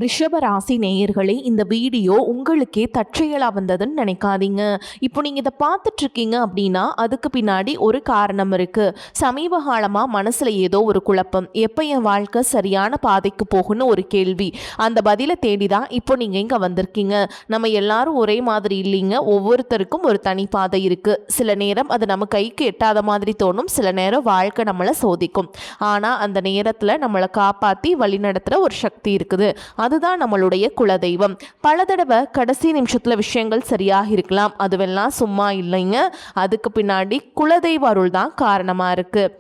ரிஷப ராசி நேயர்களே, இந்த வீடியோ உங்களுக்கே தற்செயலாக வந்ததுன்னு நினைக்காதீங்க. இப்போ நீங்கள் இதை பார்த்துட்ருக்கீங்க அப்படின்னா அதுக்கு பின்னாடி ஒரு காரணம் இருக்குது. சமீப காலமாக மனசில் ஏதோ ஒரு குழப்பம், எப்போ என் வாழ்க்கை சரியான பாதைக்கு போகுன்னு ஒரு கேள்வி. அந்த பதிலை தேடி தான் இப்போ நீங்கள் இங்கே வந்திருக்கீங்க. நம்ம எல்லாரும் ஒரே மாதிரி இல்லைங்க. ஒவ்வொருத்தருக்கும் ஒரு தனி பாதை இருக்குது. சில நேரம் அது நம்ம கைக்கு எட்டாத மாதிரி தோணும், சில நேரம் வாழ்க்கை நம்மளை சோதிக்கும். ஆனால் அந்த நேரத்தில் நம்மளை காப்பாற்றி வழிநடத்துகிற ஒரு சக்தி இருக்குது. அதுதான் நம்மளுடைய குலதெய்வம். பல தடவை கடைசி நிமிஷத்தில் விஷயங்கள் சரியாக இருக்கலாம், அதுவெல்லாம் சும்மா இல்லைங்க. அதுக்கு பின்னாடி குலதெய்வ அருள் தான் காரணமாக இருக்குது.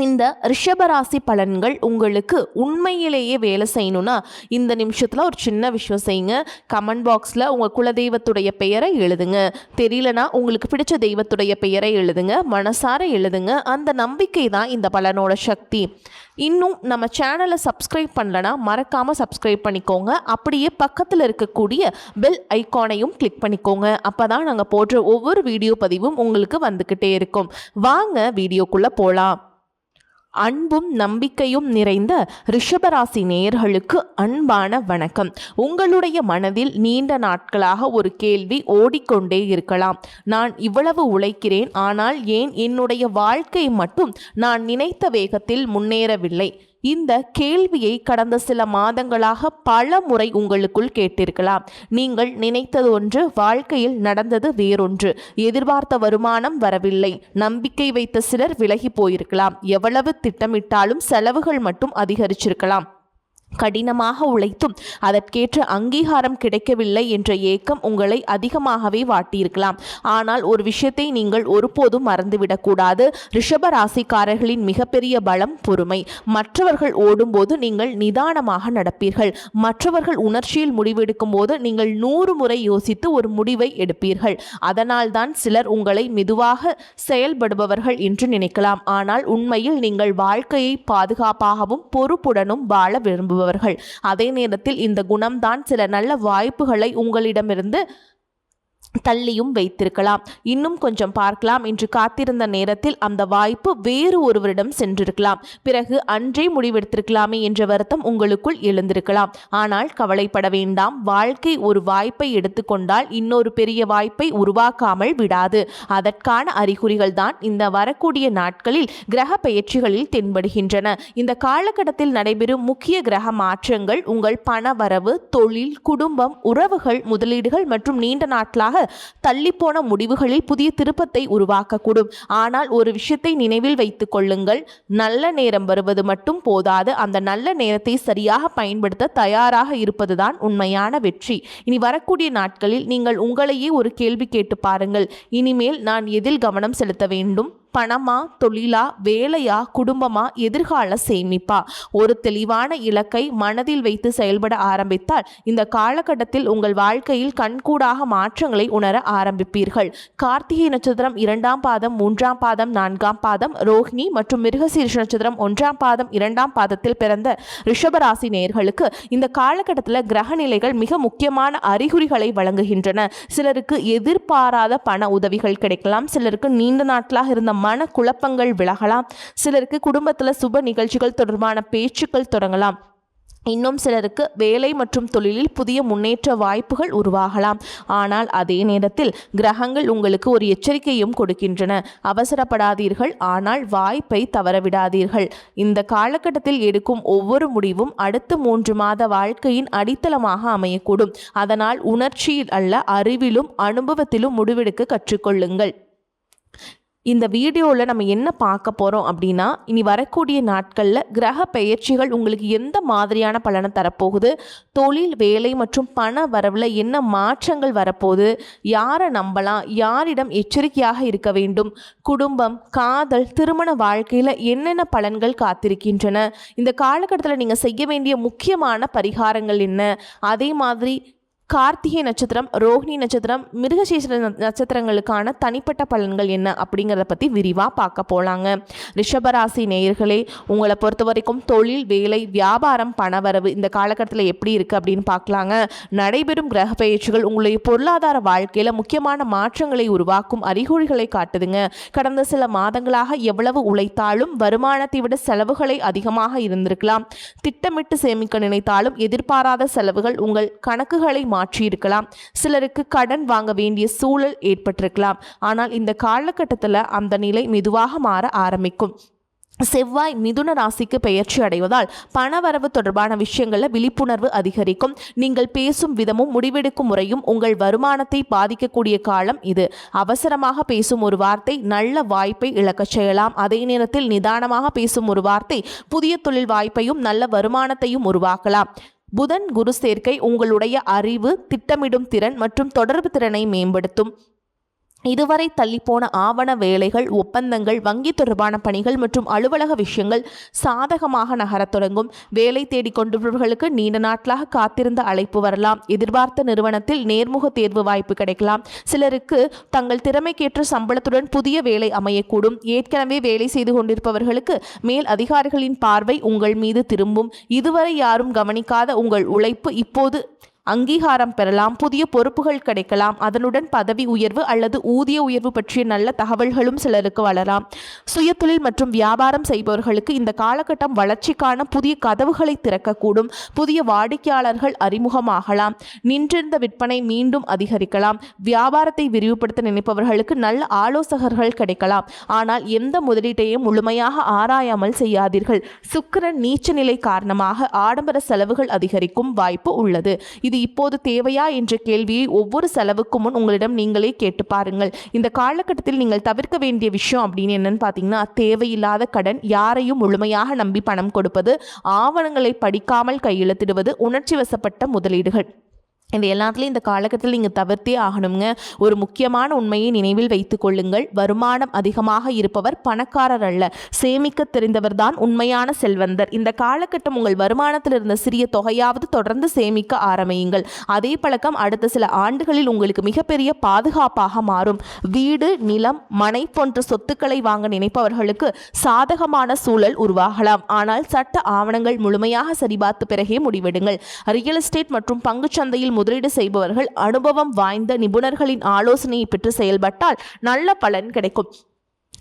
இந்த ரிஷபராசி பலன்கள் உங்களுக்கு உண்மையிலேயே வேலை செய்யணும்னா இந்த நிமிஷத்தில் ஒரு சின்ன விஷயம் செய்யுங்க. கமெண்ட் பாக்ஸில் உங்கள் குலதெய்வத்துடைய பெயரை எழுதுங்க. தெரியலனா உங்களுக்கு பிடிச்ச தெய்வத்துடைய பெயரை எழுதுங்க, மனசார எழுதுங்க. அந்த நம்பிக்கை தான் இந்த பலனோட சக்தி. இன்னும் நம்ம சேனலை சப்ஸ்கிரைப் பண்ணலனா மறக்காமல் சப்ஸ்கிரைப் பண்ணிக்கோங்க. அப்படியே பக்கத்தில் இருக்கக்கூடிய பெல் ஐக்கானையும் கிளிக் பண்ணிக்கோங்க. அப்போ தான் நாங்கள் போடுற ஒவ்வொரு வீடியோ பதிவும் உங்களுக்கு வந்துக்கிட்டே இருக்கும். வாங்க வீடியோக்குள்ளே போகலாம். அன்பும் நம்பிக்கையும் நிறைந்த ரிஷபராசி நேயர்களுக்கு அன்பான வணக்கம். உங்களுடைய மனதில் நீண்ட நாட்களாக ஒரு கேள்வி ஓடிக்கொண்டே இருக்கலாம். நான் இவ்வளவு உழைக்கிறேன், ஆனால் ஏன் என்னுடைய வாழ்க்கை மட்டும் நான் நினைத்த வேகத்தில் முன்னேறவில்லை? இந்த கேள்வியை கடந்த சில மாதங்களாக பல முறை உங்களுக்குள் கேட்டிருக்கலாம். நீங்கள் நினைத்தது ஒன்று, வாழ்க்கையில் நடந்தது வேறொன்று. எதிர்பார்த்த வருமானம் வரவில்லை. நம்பிக்கை வைத்த சிலர் விலகி போயிருக்கலாம். எவ்வளவு திட்டமிட்டாலும் செலவுகள் மட்டும் அதிகரிச்சிருக்கலாம். கடினமாக உழைத்தும் அதற்கேற்ற அங்கீகாரம் கிடைக்கவில்லை என்ற ஏக்கம் உங்களை அதிகமாகவே வாட்டியிருக்கலாம். ஆனால் ஒரு விஷயத்தை நீங்கள் ஒருபோதும் மறந்துவிடக்கூடாது. ரிஷப ராசிக்காரர்களின் மிகப்பெரிய பலம் பொறுமை. மற்றவர்கள் ஓடும்போது நீங்கள் நிதானமாக நடப்பீர்கள். மற்றவர்கள் உணர்ச்சியில் முடிவெடுக்கும் போது நீங்கள் 100 முறை யோசித்து ஒரு முடிவை எடுப்பீர்கள். அதனால்தான் சிலர் உங்களை மெதுவாக செயல்படுபவர்கள் என்று நினைக்கலாம். ஆனால் உண்மையில் நீங்கள் வாழ்க்கையை பாதுகாப்பாகவும் பொறுப்புடனும் வாழ விரும்புவீர்கள். அதே நேரத்தில் இந்த குணம்தான் சில நல்ல வாய்ப்புகளை உங்களிடமிருந்து தள்ளியும் வைத்திருக்கலாம். இன்னும் கொஞ்சம் பார்க்கலாம் என்று காத்திருந்த நேரத்தில் அந்த வாய்ப்பு வேறு ஒருவரிடம் சென்றிருக்கலாம். பிறகு அன்றே முடிவெடுத்திருக்கலாமே என்ற வருத்தம் உங்களுக்குள் எழுந்திருக்கலாம். ஆனால் கவலைப்பட வேண்டாம். வாழ்க்கை ஒரு வாய்ப்பை எடுத்துக்கொண்டால் இன்னொரு பெரிய வாய்ப்பை உருவாக்காமல் விடாது. அதற்கான அறிகுறிகள் தான் இந்த வரக்கூடிய நாட்களில் கிரக பெயர்ச்சிகளில் தென்படுகின்றன. இந்த காலகட்டத்தில் நடைபெறும் முக்கிய கிரக மாற்றங்கள் உங்கள் பண வரவு, தொழில், குடும்பம், உறவுகள், முதலீடுகள் மற்றும் நீண்ட நாட்களாக தள்ளிப்போன முடிவுகளில் புதிய திருப்பத்தை உருவாக்கக்கூடும். ஆனால் ஒரு விஷயத்தை நினைவில் வைத்துக் கொள்ளுங்கள். நல்ல நேரம் வருவது மட்டும் போதாது, அந்த நல்ல நேரத்தை சரியாக பயன்படுத்த தயாராக இருப்பதுதான் உண்மையான வெற்றி. இனி வரக்கூடிய நாட்களில் நீங்கள் உங்களையே ஒரு கேள்வி கேட்டு பாருங்கள். இனிமேல் நான் எதில் கவனம் செலுத்த வேண்டும்? பணமா, தொழிலா, வேலையா, குடும்பமா, எதிர்கால சேமிப்பா? ஒரு தெளிவான இலக்கை மனதில் வைத்து செயல்பட ஆரம்பித்தால் இந்த காலகட்டத்தில் உங்கள் வாழ்க்கையில் கண்கூடாக மாற்றங்களை உணர ஆரம்பிப்பீர்கள். கார்த்திகை நட்சத்திரம் 2ஆம் பாதம், 3ஆம் பாதம், 4ஆம் பாதம், ரோஹிணி மற்றும் மிருகசீரிஷ நட்சத்திரம் 1ஆம் பாதம், 2ஆம் பாதத்தில் பிறந்த ரிஷபராசி நேயர்களுக்கு இந்த காலகட்டத்தில் கிரக நிலைகள் மிக முக்கியமான அறிகுறிகளை வழங்குகின்றன. சிலருக்கு எதிர்பாராத பண உதவிகள் கிடைக்கலாம். சிலருக்கு நீண்ட நாட்களாக இருந்த மன குழப்பங்கள் விலகலாம். சிலருக்கு குடும்பத்தில் சுப நிகழ்ச்சிகள் தொடர்பான பேச்சுக்கள் தொடங்கலாம். இன்னும் சிலருக்கு வேலை மற்றும் தொழிலில் புதிய முன்னேற்ற வாய்ப்புகள் உருவாகலாம். ஆனால் அதே நேரத்தில் கிரகங்கள் உங்களுக்கு ஒரு எச்சரிக்கையும் கொடுக்கின்றன. அவசரப்படாதீர்கள், ஆனால் வாய்ப்பை தவறவிடாதீர்கள். இந்த காலகட்டத்தில் எடுக்கும் ஒவ்வொரு முடிவும் அடுத்த 3 மாத வாழ்க்கையின் அடித்தளமாக அமையக்கூடும். அதனால் உணர்ச்சியில் அல்ல, அறிவிலும் அனுபவத்திலும் முடிவெடுக்க கற்றுக்கொள்ளுங்கள். இந்த வீடியோவில் நம்ம என்ன பார்க்க போகிறோம் அப்படின்னா, இனி வரக்கூடிய நாட்களில் கிரக பெயர்ச்சிகள் உங்களுக்கு எந்த மாதிரியான பலனை தரப்போகுது, தொழில், வேலை மற்றும் பண வரவில் என்ன மாற்றங்கள் வரப்போகுது, யாரை நம்பலாம், யாரிடம் எச்சரிக்கையாக இருக்க வேண்டும், குடும்பம், காதல், திருமண வாழ்க்கையில் என்னென்ன பலன்கள் காத்திருக்கின்றன, இந்த காலகட்டத்தில் நீங்கள் செய்ய வேண்டிய முக்கியமான பரிகாரங்கள் என்ன, அதே மாதிரி கார்த்திகை நட்சத்திரம், ரோஹிணி நட்சத்திரம், மிருகசீஷர நட்சத்திரங்களுக்கான தனிப்பட்ட பலன்கள் என்ன அப்படிங்கிறத பற்றி விரிவாக பார்க்க போகலாங்க. ரிஷபராசி நேயர்களே, உங்களை பொறுத்த வரைக்கும் தொழில், வேலை, வியாபாரம், பணவரவு இந்த காலகட்டத்தில் எப்படி இருக்குது அப்படின்னு பார்க்கலாங்க. நடைபெறும் கிரக பயிற்சிகள் உங்களுடைய பொருளாதார வாழ்க்கையில் முக்கியமான மாற்றங்களை உருவாக்கும் அறிகுறிகளை காட்டுதுங்க. கடந்த சில மாதங்களாக எவ்வளவு உழைத்தாலும் வருமானத்தை விட செலவுகளை அதிகமாக இருந்திருக்கலாம். திட்டமிட்டு சேமிக்க நினைத்தாலும் எதிர்பாராத செலவுகள் உங்கள் கணக்குகளை மாற்றியிருக்கலாம். சிலருக்கு கடன் வாங்க வேண்டிய சூழல் ஏற்பட்டிருக்கலாம். ஆனால் இந்த காலகட்டத்தில் அந்த நிலை மெதுவாக மாற ஆரம்பிக்கும். செவ்வாய் மிதுன ராசிக்கு பெயர்ச்சி அடைவதால் பணவரவு தொடர்பான விஷயங்களில் விழிப்புணர்வு அதிகரிக்கும். நீங்கள் பேசும் விதமும் முடிவெடுக்கும் முறையும் உங்கள் வருமானத்தை பாதிக்கக்கூடிய காலம் இது. அவசரமாக பேசும் ஒரு வார்த்தை நல்ல வாய்ப்பை இழக்கச் செய்யலாம். அதே நேரத்தில் நிதானமாக பேசும் ஒரு வார்த்தை புதிய தொழில் வாய்ப்பையும் நல்ல வருமானத்தையும் உருவாக்கலாம். புதன் குரு சேர்க்கை உங்களுடைய அறிவு, திட்டமிடும் திறன் மற்றும் தொடர்பு திறனை மேம்படுத்தும். இதுவரை தள்ளிப்போன ஆவண வேலைகள், ஒப்பந்தங்கள், வங்கி தொடர்பான பணிகள் மற்றும் அலுவலக விஷயங்கள் சாதகமாக நகரத் தொடங்கும். வேலை தேடிக்கொண்டவர்களுக்கு நீண்ட நாட்களாக காத்திருந்த அழைப்பு வரலாம். எதிர்பார்த்த நிறுவனத்தில் நேர்முக தேர்வு வாய்ப்பு கிடைக்கலாம். சிலருக்கு தங்கள் திறமைக்கேற்ற சம்பளத்துடன் புதிய வேலை அமையக்கூடும். ஏற்கனவே வேலை செய்து கொண்டிருப்பவர்களுக்கு மேல் அதிகாரிகளின் பார்வை உங்கள் மீது திரும்பும். இதுவரை யாரும் கவனிக்காத உங்கள் உழைப்பு இப்போது அங்கீகாரம் பெறலாம். புதிய பொறுப்புகள் கிடைக்கலாம். அதனுடன் பதவி உயர்வு அல்லது ஊதிய உயர்வு பற்றிய நல்ல தகவல்களும் சிலருக்கு வளரலாம். சுயதொழில் மற்றும் வியாபாரம் செய்பவர்களுக்கு இந்த காலகட்டம் வளர்ச்சிக்கான புதிய கதவுகளை திறக்கக்கூடும். புதிய வாடிக்கையாளர்கள் அறிமுகமாகலாம். நின்றிருந்த விற்பனை மீண்டும் அதிகரிக்கலாம். வியாபாரத்தை விரிவுபடுத்த நினைப்பவர்களுக்கு நல்ல ஆலோசகர்கள் கிடைக்கலாம். ஆனால் எந்த முதலீட்டையும் முழுமையாக ஆராயாமல் செய்யாதீர்கள். சுக்கிரன் நீச்ச நிலை காரணமாக ஆடம்பர செலவுகள் அதிகரிக்கும் வாய்ப்பு உள்ளது. இது இப்போது தேவையா என்ற கேள்வியை ஒவ்வொரு செலவுக்கு முன் உங்களிடம் நீங்களே கேட்டு பாருங்கள். இந்த காலகட்டத்தில் நீங்கள் தவிர்க்க வேண்டிய விஷயம் அப்படின்னு என்னன்னு பார்த்தீங்கன்னா, தேவையில்லாத கடன், யாரையும் முழுமையாக நம்பி பணம் கொடுப்பது, ஆவணங்களை படிக்காமல் கையெழுத்திடுவது, உணர்ச்சி வசப்பட்ட முதலீடுகள். இந்த எல்லாத்துலேயும் இந்த காலகட்டத்தில் நீங்கள் தவிர்த்தே ஆகணுங்க. ஒரு முக்கியமான உண்மையை நினைவில் வைத்து கொள்ளுங்கள். வருமானம் அதிகமாக இருப்பவர் பணக்காரர் அல்ல, சேமிக்க தெரிந்தவர் தான் உண்மையான செல்வந்தர். இந்த காலகட்டம் உங்கள் வருமானத்தில் இருந்த சிறிய தொகையாவது தொடர்ந்து சேமிக்க ஆரம்பியுங்கள். அதே பழக்கம் அடுத்த சில ஆண்டுகளில் உங்களுக்கு மிகப்பெரிய பாதுகாப்பாக மாறும். வீடு, நிலம், மனை போன்ற சொத்துக்களை வாங்க நினைப்பவர்களுக்கு சாதகமான சூழல் உருவாகலாம். ஆனால் சட்ட ஆவணங்கள் முழுமையாக சரிபார்த்த பிறகே முடிவெடுங்கள். ரியல் எஸ்டேட் மற்றும் பங்குச்சந்தையில் முதலீடு செய்பவர்கள் அனுபவம் வாய்ந்த நிபுணர்களின் ஆலோசனையை பெற்று செயல்பட்டால் நல்ல பலன் கிடைக்கும்.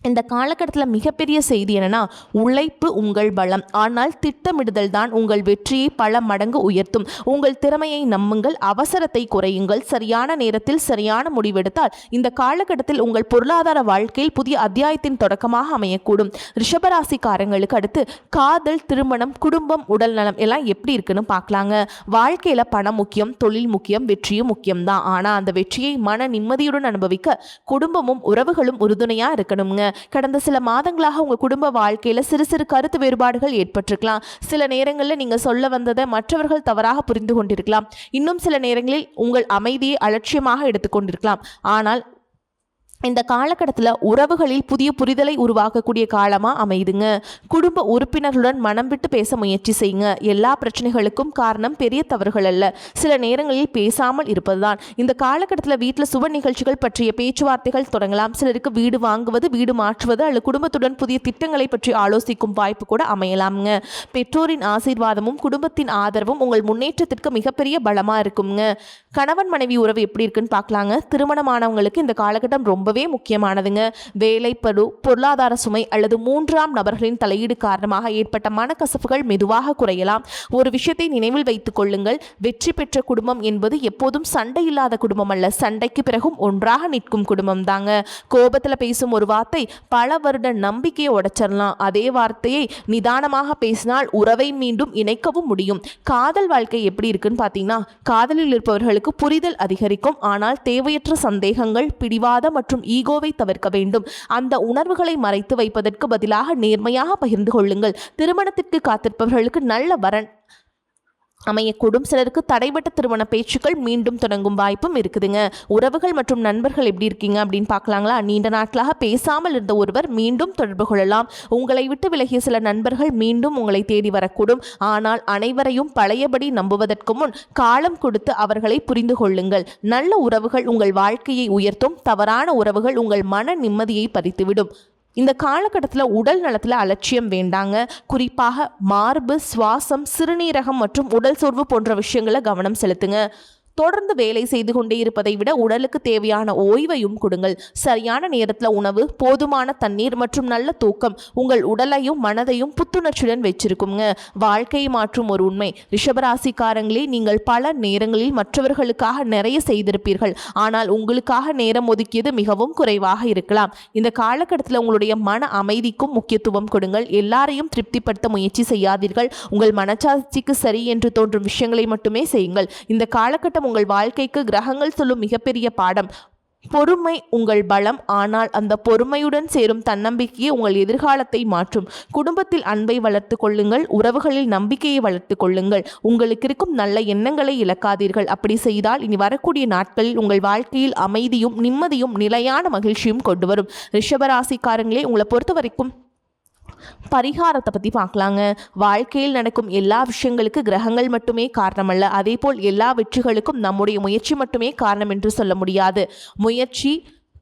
இந்த காலகட்டத்தில் மிகப்பெரிய செய்தி என்னன்னா, உழைப்பு உங்கள் பலம், ஆனால் திட்டமிடுதல் தான் உங்கள் வெற்றியை பல மடங்கு உயர்த்தும். உங்கள் திறமையை நம்புங்கள், அவசரத்தை குறையுங்கள். சரியான நேரத்தில் சரியான முடிவெடுத்தால் இந்த காலகட்டத்தில் உங்கள் பொருளாதார வாழ்க்கையில் புதிய அத்தியாயத்தின் தொடக்கமாக அமையக்கூடும். ரிஷபராசிக்காரங்களுக்கு அடுத்து காதல், திருமணம், குடும்பம், உடல் நலம் எல்லாம் எப்படி இருக்குன்னு பார்க்கலாங்க. வாழ்க்கையில் பணம் முக்கியம், தொழில் முக்கியம், வெற்றியும் முக்கியம்தான். ஆனால் அந்த வெற்றியை மன நிம்மதியுடன் அனுபவிக்க குடும்பமும் உறவுகளும் உறுதுணையாக இருக்கணுங்க. கடந்த சில மாதங்களாக உங்கள் குடும்ப வாழ்க்கையில் சிறு சிறு கருத்து வேறுபாடுகள் ஏற்பட்டிருக்கலாம். சில நேரங்களில் நீங்கள் சொல்ல வந்ததை மற்றவர்கள் தவறாக புரிந்து கொண்டிருக்கலாம். இன்னும் சில நேரங்களில் உங்கள் அமைதியை அலட்சியமாக எடுத்துக்கொண்டிருக்கலாம். ஆனால் இந்த காலகட்டத்தில் உறவுகளில் புதிய புரிதலை உருவாக்கக்கூடிய காலமாக அமையுதுங்க. குடும்ப உறுப்பினர்களுடன் மனம் விட்டு பேச முயற்சி செய்யுங்க. எல்லா பிரச்சனைகளுக்கும் காரணம் பெரிய தவறுகள் அல்ல, சில நேரங்களில் பேசாமல் இருப்பதுதான். இந்த காலகட்டத்தில் வீட்டில் சுப நிகழ்ச்சிகள் பற்றிய பேச்சுவார்த்தைகள் தொடங்கலாம். சிலருக்கு வீடு வாங்குவது, வீடு மாற்றுவது அல்லது குடும்பத்துடன் புதிய திட்டங்களை பற்றி ஆலோசிக்கும் வாய்ப்பு கூட அமையலாமுங்க. பெற்றோரின் ஆசீர்வாதமும் குடும்பத்தின் ஆதரவும் உங்கள் முன்னேற்றத்திற்கு மிகப்பெரிய பலமாக இருக்குங்க. கணவன் மனைவி உறவு எப்படி இருக்குன்னு பார்க்கலாங்க. திருமணமானவங்களுக்கு இந்த காலகட்டம் ரொம்பவே முக்கியமானதுங்க. வேலைப்படு, பொருளாதார சுமை அல்லது மூன்றாம் நபர்களின் தலையீடு காரணமாக ஏற்பட்ட மனக்கசப்புகள் மெதுவாக குறையலாம். ஒரு விஷயத்தை நினைவில் வைத்துக் கொள்ளுங்கள், வெற்றி பெற்ற குடும்பம் என்பது எப்போதும் சண்டை இல்லாத குடும்பம் அல்ல, சண்டைக்கு பிறகும் ஒன்றாக நிற்கும் குடும்பம் தாங்க. கோபத்தில் பேசும் ஒரு வார்த்தை பல வருட நம்பிக்கையை உடைச்சிடலாம். அதே வார்த்தையை நிதானமாக பேசினால் உறவை மீண்டும் இணைக்கவும் முடியும். காதல் வாழ்க்கை எப்படி இருக்குன்னு பார்த்தீங்கன்னா, காதலில் இருப்பவர்களுக்கு புரிதல் அதிகரிக்கும். ஆனால் தேவையற்ற சந்தேகங்கள், பிடிவாதம் மற்றும் ஈகோவை தவிர்க்க வேண்டும். அந்த உணர்வுகளை மறைத்து வைப்பதற்கு பதிலாக நேர்மையாக பகிர்ந்து கொள்ளுங்கள். திருமணத்திற்கு காத்திருப்பவர்களுக்கு நல்ல வரன் அமையக்கூடும். சிலருக்கு தடைபட்ட திருமண பேச்சுக்கள் மீண்டும் தொடங்கும் வாய்ப்பும் இருக்குதுங்க. உறவுகள் மற்றும் நண்பர்கள் எப்படி இருக்கீங்க அப்படின்னு பார்க்கலாங்களா? நீண்ட நாட்களாக பேசாமல் இருந்த ஒருவர் மீண்டும் தொடர்பு கொள்ளலாம். உங்களை விட்டு விலகிய சில நண்பர்கள் மீண்டும் உங்களை தேடி வரக்கூடும். ஆனால் அனைவரையும் பழையபடி நம்புவதற்கு முன் காலம் கொடுத்து அவர்களை புரிந்து கொள்ளுங்கள். நல்ல உறவுகள் உங்கள் வாழ்க்கையை உயர்த்தும், தவறான உறவுகள் உங்கள் மன நிம்மதியை பறித்துவிடும். இந்த காலகட்டத்தில் உடல் நலத்தில் அலட்சியம் வேண்டாங்க. குறிப்பாக மார்பு, சுவாசம், சிறுநீரகம் மற்றும் உடல் சோர்வு போன்ற விஷயங்களை கவனம் செலுத்துங்க. தொடர்ந்து வேலை செய்து கொண்டே இருப்பதை விட உடலுக்கு தேவையான ஓய்வையும் கொடுங்கள். சரியான நேரத்தில் உணவு, போதுமான தண்ணீர் மற்றும் நல்ல தூக்கம் உங்கள் உடலையும் மனதையும் புத்துணர்ச்சியுடன் வச்சிருக்குங்க. வாழ்க்கையை மாற்றும் ஒரு உண்மை. ரிஷபராசிக்காரங்களே, நீங்கள் பல நேரங்களில் மற்றவர்களுக்காக நிறைய செய்திருப்பீர்கள். ஆனால் உங்களுக்காக நேரம் ஒதுக்கியது மிகவும் குறைவாக இருக்கலாம். இந்த காலகட்டத்தில் உங்களுடைய மன அமைதிக்கும் முக்கியத்துவம் கொடுங்கள். எல்லாரையும் திருப்திப்படுத்த முயற்சி செய்யாதீர்கள். உங்கள் மனச்சாட்சிக்கு சரி என்று தோன்றும் விஷயங்களை மட்டுமே செய்யுங்கள். இந்த காலகட்டம் உங்கள் வாழ்க்கைக்கு கிரகங்கள் சொல்லும் மிகப்பெரிய பாடம். பொறுமை உங்கள் பலம், ஆனால் அந்த பொறுமையுடன் சேரும் தன்னம்பிக்கையை உங்கள் எதிர்காலத்தை மாற்றும். குடும்பத்தில் அன்பை வளர்த்து கொள்ளுங்கள். உறவுகளில் நம்பிக்கையை வளர்த்து கொள்ளுங்கள். உங்களுக்கு இருக்கும் நல்ல எண்ணங்களை இழக்காதீர்கள். அப்படி செய்தால் இனி வரக்கூடிய நாட்களில் உங்கள் வாழ்க்கையில் அமைதியும் நிம்மதியும் நிலையான மகிழ்ச்சியும் கொண்டு வரும். ரிஷபராசிக்காரங்களே, உங்களை பொறுத்த வரைக்கும் பரிகாரத்தை பற்றி பார்க்கலாங்க. வாழ்க்கையில் நடக்கும் எல்லா விஷயங்களுக்கு கிரகங்கள் மட்டுமே காரணமல்ல. அதேபோல் எல்லா வெற்றிகளுக்கும் நம்முடைய முயற்சி மட்டுமே காரணம் என்று சொல்ல முடியாது. முயற்சி,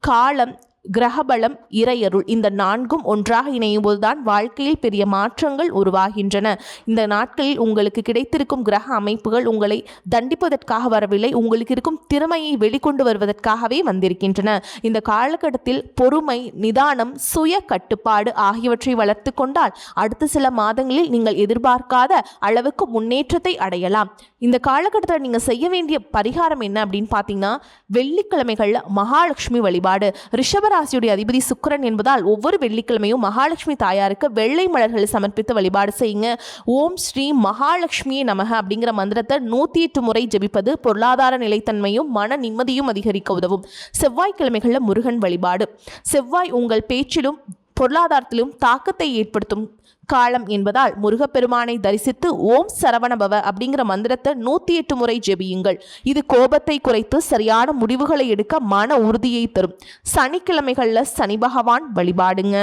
காலம், கிரகபலம், இறையருள், இந்த நான்கும் ஒன்றாக இணையும் போதுதான் வாழ்க்கையில் பெரிய மாற்றங்கள் உருவாகின்றன. இந்த நாட்களில் உங்களுக்கு கிடைத்திருக்கும் கிரக அமைப்புகள் உங்களை தண்டிப்பதற்காக வரவில்லை, உங்களுக்கு இருக்கும் திறமையை வெளிக்கொண்டு வருவதற்காகவே வந்திருக்கின்றன. இந்த காலகட்டத்தில் பொறுமை, நிதானம், சுய கட்டுப்பாடு ஆகியவற்றை வளர்த்து கொண்டால் அடுத்த சில மாதங்களில் நீங்கள் எதிர்பார்க்காத அளவுக்கு முன்னேற்றத்தை அடையலாம். இந்த காலகட்டத்தில் நீங்கள் செய்ய வேண்டிய பரிகாரம் என்ன அப்படின்னு பார்த்தீங்கன்னா, வெள்ளிக்கிழமைகளில் மகாலட்சுமி வழிபாடு. ரிஷபராசியுடைய அதிபதி சுக்கிரன் என்பதால் ஒவ்வொரு வெள்ளிக்கிழமையும் மகாலட்சுமி தாயாருக்கு வெள்ளை மலர்களை சமர்ப்பித்து வழிபாடு செய்யுங்க. ஓம் ஸ்ரீ மகாலட்சுமியே நமக அப்படிங்கிற மந்திரத்தை 108 முறை ஜெபிப்பது பொருளாதார நிலைத்தன்மையும் மன நிம்மதியும் அதிகரிக்க உதவும். செவ்வாய்க்கிழமைகளில் முருகன் வழிபாடு. செவ்வாய் உங்கள் பேச்சிலும் பொருளாதாரத்திலும் தாக்கத்தை ஏற்படுத்தும் காலம் என்பதால் முருகப்பெருமானை தரிசித்து ஓம் சரவணபவ அப்படிங்கிற மந்திரத்தை 108 முறை ஜெபியுங்கள். இது கோபத்தை குறைத்து சரியான முடிவுகளை எடுக்க மன உறுதியை தரும். சனிக்கிழமைகளில் சனி பகவான் வழிபாடுங்க.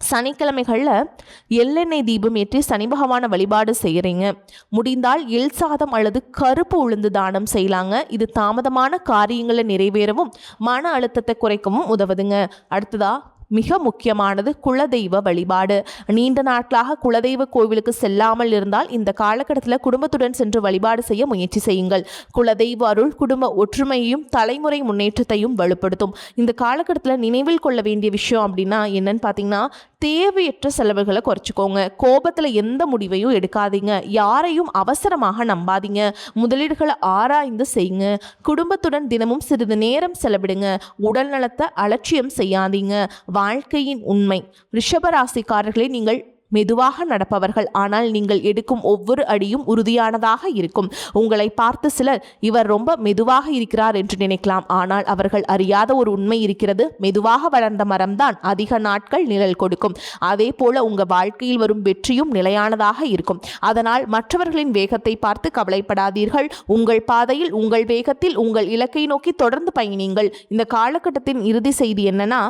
சனிக்கிழமைகளில் எள்ளெண்ணெய் தீபம் ஏற்றி சனி பகவானை வழிபாடு செய்கிறீங்க. முடிந்தால் எள் சாதம் அல்லது கருப்பு உளுந்து தானம் செய்யலாங்க. இது தாமதமான காரியங்களை நிறைவேறவும் மன அழுத்தத்தை குறைக்கவும் உதவுதுங்க. அடுத்ததா மிக முக்கியமானது குலதெய்வ வழிபாடு. நீண்ட நாட்களாக குலதெய்வ கோவிலுக்கு செல்லாமல் இருந்தால் இந்த காலகட்டத்தில் குடும்பத்துடன் சென்று வழிபாடு செய்ய முயற்சி செய்யுங்கள். குலதெய்வ அருள் குடும்ப ஒற்றுமையையும் தலைமுறை முன்னேற்றத்தையும் வலுப்படுத்தும். இந்த காலகட்டத்தில் நினைவில் கொள்ள வேண்டிய விஷயம் அப்படின்னா என்னன்னு பார்த்தீங்கன்னா, தேவையற்ற செலவுகளை குறைச்சிக்கோங்க. கோபத்தில் எந்த முடிவையும் எடுக்காதீங்க. யாரையும் அவசரமாக நம்பாதீங்க. முதலீடுகளை ஆராய்ந்து செய்யுங்க. குடும்பத்துடன் தினமும் சிறிது நேரம் செலவிடுங்க. உடல் நலத்தை அலட்சியம் செய்யாதீங்க. வாழ்க்கையின் உண்மை. ரிஷபராசிக்காரர்களே, நீங்கள் மெதுவாக நடப்பவர்கள், ஆனால் நீங்கள் எடுக்கும் ஒவ்வொரு அடியும் உறுதியானதாக இருக்கும். உங்களை பார்த்து சிலர் இவர் ரொம்ப மெதுவாக இருக்கிறார் என்று நினைக்கலாம். ஆனால் அவர்கள் அறியாத ஒரு உண்மை இருக்கிறது. மெதுவாக வளர்ந்த மரம்தான் அதிக நாட்கள் நிழல் கொடுக்கும். அதே போல உங்கள் வாழ்க்கையில் வரும் வெற்றியும் நிலையானதாக இருக்கும். அதனால் மற்றவர்களின் வேகத்தை பார்த்து கவலைப்படாதீர்கள். உங்கள் பாதையில், உங்கள் வேகத்தில், உங்கள் இலக்கை நோக்கி தொடர்ந்து பயணியுங்கள். இந்த காலகட்டத்தின் இறுதி செய்தி என்னன்னா,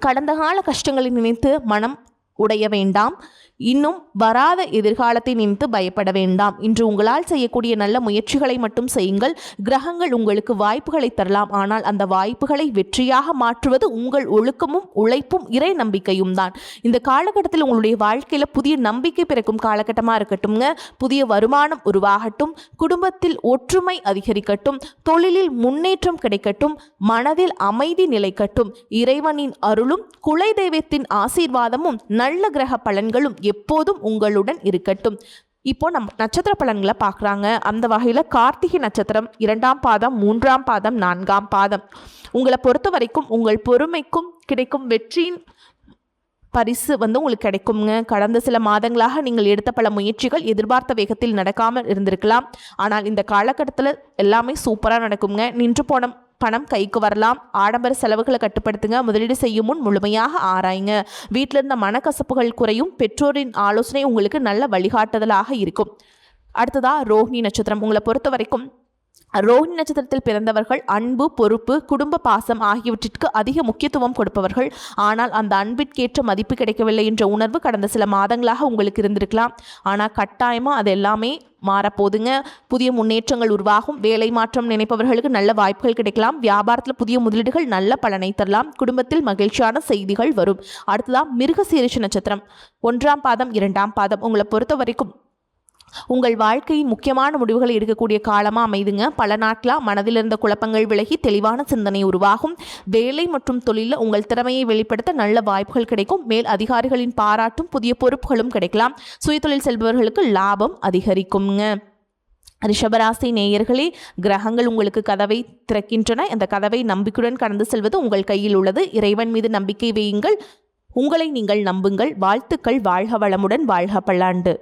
கடந்த கால கஷ்டங்களை நினைத்து மனம் உடைய வேண்டாம். இன்னும் வராத எதிர்காலத்தை நினைத்து பயப்பட வேண்டாம். இன்று உங்களால் செய்யக்கூடிய நல்ல முயற்சிகளை மட்டும் செய்யுங்கள். கிரகங்கள் உங்களுக்கு வாய்ப்புகளை தரலாம், ஆனால் அந்த வாய்ப்புகளை வெற்றியாக மாற்றுவது உங்கள் ஒழுக்கமும் உழைப்பும் இறை நம்பிக்கையும் தான். இந்த காலகட்டத்தில் உங்களுடைய வாழ்க்கையில் புதிய நம்பிக்கை பிறக்கும் காலகட்டமாக இருக்கட்டும்ங்க. புதிய வருமானம் உருவாகட்டும். குடும்பத்தில் ஒற்றுமை அதிகரிக்கட்டும். தொழிலில் முன்னேற்றம் கிடைக்கட்டும். மனதில் அமைதி நிலைக்கட்டும். இறைவனின் அருளும் குலதெய்வத்தின் ஆசீர்வாதமும் நல்ல கிரக பலன்களும் எப்போதும் உங்களுடன் இருக்கட்டும். இப்போ நம்ம நட்சத்திர பலன்களை பார்க்குறாங்க. அந்த வகையில் கார்த்திகை நட்சத்திரம் 2ஆம் பாதம், 3ஆம் பாதம், 4ஆம் பாதம். உங்களை பொறுத்த வரைக்கும் உங்கள் பொறுமைக்கும் கிடைக்கும் வெற்றியின் பரிசு உங்களுக்கு கிடைக்குங்க. கடந்த சில மாதங்களாக நீங்கள் எடுத்த பல முயற்சிகள் எதிர்பார்த்த வேகத்தில் நடக்காமல் இருந்திருக்கலாம். ஆனால் இந்த காலகட்டத்தில் எல்லாமே சூப்பராக நடக்குங்க. நின்று போன பணம் கைக்கு வரலாம். ஆடம்பர செலவுகளை கட்டுப்படுத்துங்க. முதலீடு செய்யும் முன் முழுமையாக ஆராயுங்க. வீட்டில் இருந்த மனக்கசப்புகள் குறையும். பெற்றோரின் ஆலோசனை உங்களுக்கு நல்ல வழிகாட்டுதலாக இருக்கும். அடுத்ததா ரோஹிணி நட்சத்திரம். உங்களை பொறுத்த வரைக்கும் ரோஹிணி நட்சத்திரத்தில் பிறந்தவர்கள் அன்பு, பொறுப்பு, குடும்ப பாசம் ஆகியவற்றிற்கு அதிக முக்கியத்துவம் கொடுப்பவர்கள். ஆனால் அந்த அன்பிற்கேற்ற மதிப்பு கிடைக்கவில்லை என்ற உணர்வு கடந்த சில மாதங்களாக உங்களுக்கு இருந்திருக்கலாம். ஆனால் கட்டாயமாக அது எல்லாமே மாறப்போதுங்க. புதிய முன்னேற்றங்கள் உருவாகும். வேலை மாற்றம் நினைப்பவர்களுக்கு நல்ல வாய்ப்புகள் கிடைக்கலாம். வியாபாரத்தில் புதிய முதலீடுகள் நல்ல பலனை தரலாம். குடும்பத்தில் மகிழ்ச்சியான செய்திகள் வரும். அடுத்ததான் மிருகசீரிஷ நட்சத்திரம். 1ஆம் பாதம் 2ஆம் பாதம். உங்களை பொறுத்த வரைக்கும் உங்கள் வாழ்க்கையின் முக்கியமான முடிவுகளை எடுக்கக்கூடிய காலமாக அமைதுங்க. பல நாட்களாக மனதில் இருந்த குழப்பங்கள் விலகி தெளிவான சிந்தனை உருவாகும். வேலை மற்றும் தொழிலில் உங்கள் திறமையை வெளிப்படுத்த நல்ல வாய்ப்புகள் கிடைக்கும். மேல் அதிகாரிகளின் பாராட்டும் புதிய பொறுப்புகளும் கிடைக்கலாம். சுயதொழில் செல்பவர்களுக்கு லாபம் அதிகரிக்குங்க. ரிஷபராசி நேயர்களே, கிரகங்கள் உங்களுக்கு கதவை திறக்கின்றன. அந்த கதவை நம்பிக்கையுடன் கடந்து செல்வது உங்கள் கையில் உள்ளது. இறைவன் மீது நம்பிக்கை வையுங்கள். உங்களை நீங்கள் நம்புங்கள். வாழ்த்துக்கள். வாழ்க வளமுடன். வாழ்க பல்லாண்டு.